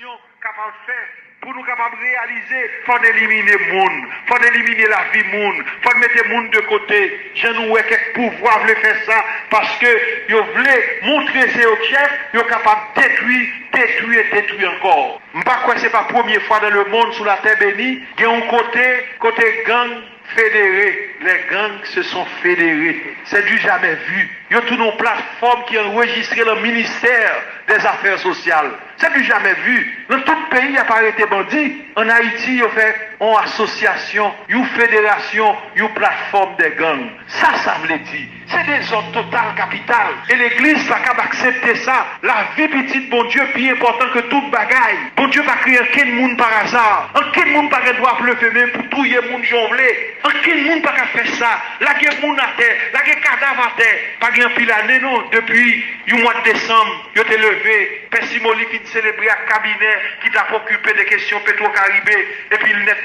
action capable de faire. Pour nous capables de réaliser, il faut éliminer le monde, il faut éliminer la vie monde, il faut mettre le monde de côté. Je nous ai quelques pouvoirs veulent faire ça parce que ils veulent montrer c'est au chef, ils sont capables de détruire encore. Je ne sais pas c'est pas la première fois dans le monde sous la terre bénie, il y a un côté gang fédéré. Les gangs se sont fédérés. C'est du jamais vu. Il y a toute une plateforme qui a enregistré le ministère des Affaires sociales. C'est du jamais vu. Dans tout le pays, il n'y a pas arrêté bandit. En Haïti, il y a fait une association, une fédération, une plateforme des gangs. Ça veut dire. C'est des ordres total capital. Et l'église n'a qu'à accepter ça. La vie petite, bon Dieu, plus important que toute bagaille. Bon Dieu va créer quel monde par hasard. Quel monde par doit pleuver même pour tout le monde jonglé. Quel monde par faire ça. La guerre monde à terre, la guerre cadavre à terre. Pas grand pile année non. Depuis le mois de décembre, il a levé. Pessimoli qui célébré à cabinet, qui t'a occupé des questions pétro-caribées. Et puis le net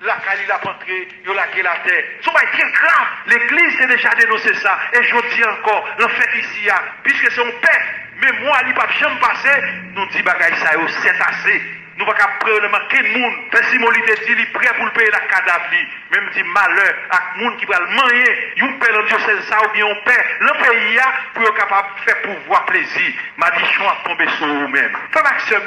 la Cali l'a rentré, il a laqué la terre. C'est très grave. L'église a déjà dénoncé ça. Et je dis encore, le fait ici, puisque c'est un père, mais moi, il n'y a pas de jamais passé, nous disons, bagaille ça, c'est assez. Nous ne pouvons pas prendre quel monde. Pessimoli dit, il est prêt pour payer la cadavre. Même dit malheur à monde qui va le manger. Il paie le diocèse ça ou bien on paie. Le pays pour être capable de faire pouvoir plaisir. Ma dit, je vais tomber sur vous-même. Frère Maxime,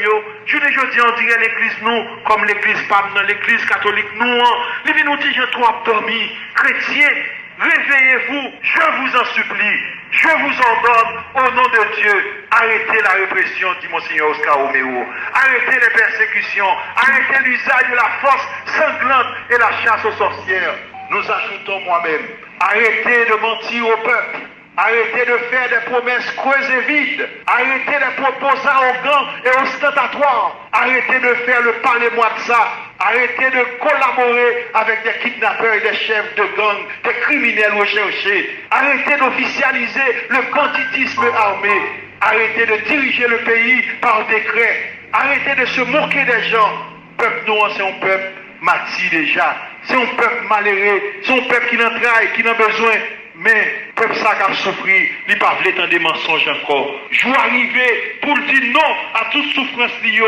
je dis, on dirait l'église nous, comme l'église PAM, l'église catholique nous. Les nous disent, je trop dormi. Chrétiens, réveillez-vous, je vous en supplie. Je vous ordonne, au nom de Dieu, arrêtez la répression, dit Monseigneur Oscar Romero. Arrêtez les persécutions, arrêtez l'usage de la force sanglante et la chasse aux sorcières. Nous ajoutons moi-même, arrêtez de mentir au peuple. Arrêtez de faire des promesses creuses et vides. Arrêtez les propos arrogants et ostentatoires. Arrêtez de faire le parlez-moi de ça. Arrêtez de collaborer avec des kidnappeurs et des chefs de gang, des criminels recherchés. Arrêtez d'officialiser le banditisme armé. Arrêtez de diriger le pays par décret. Arrêtez de se moquer des gens. Peuple noir, c'est un peuple mati déjà. C'est un peuple malheureux. C'est un peuple qui n'en travaille, qui n'a besoin. Mais, peuple ça qui a souffert, il n'a pas voulu des mensonges encore. Je vais arriver pour dire non à toute souffrance liée,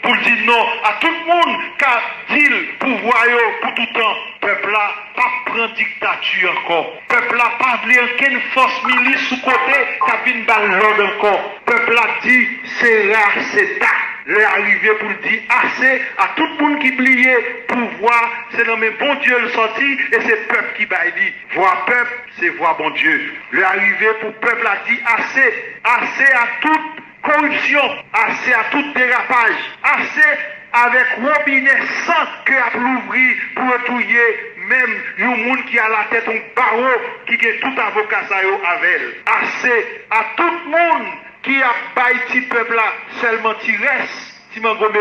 pour dire non à tout le monde qui a dit pouvoir pour tout temps. Peuple là, pas prendre dictature encore. Peuple là, pas voulu aucune force milice sous côté qui a vu l'ordre encore. Peuple là dit, c'est rare, c'est tard. L'arrivée pour dire assez à tout le monde qui pliait pouvoir, c'est dans mes bon Dieu le sorti et c'est peuple qui baille. Voix peuple, c'est voix bon Dieu. L'arrivée pour peuple a dit assez à toute corruption, assez à tout dérapage, assez avec robinet sans que à l'ouvrir pour retouiller même un monde qui a la tête un barreau qui a tout avocat ça avec. Assez à tout le monde qui a baillé petit peuple là, seulement qui reste, qui m'a gommé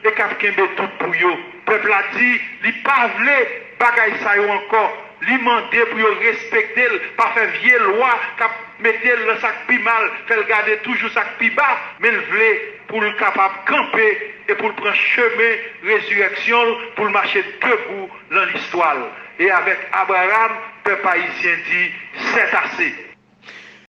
et qui a tout pour eux. Le peuple a dit, il n'a pas voulu bagaille ça encore. Il demandé pour respecter, pas faire vieille loi, qui mettre le sac plus mal, faire garder toujours le sac plus bas, mais il voulait pour le capable de camper et pour le prendre chemin, résurrection, pour le marcher debout dans l'histoire. Et avec Abraham, le peuple haïtien dit, c'est assez.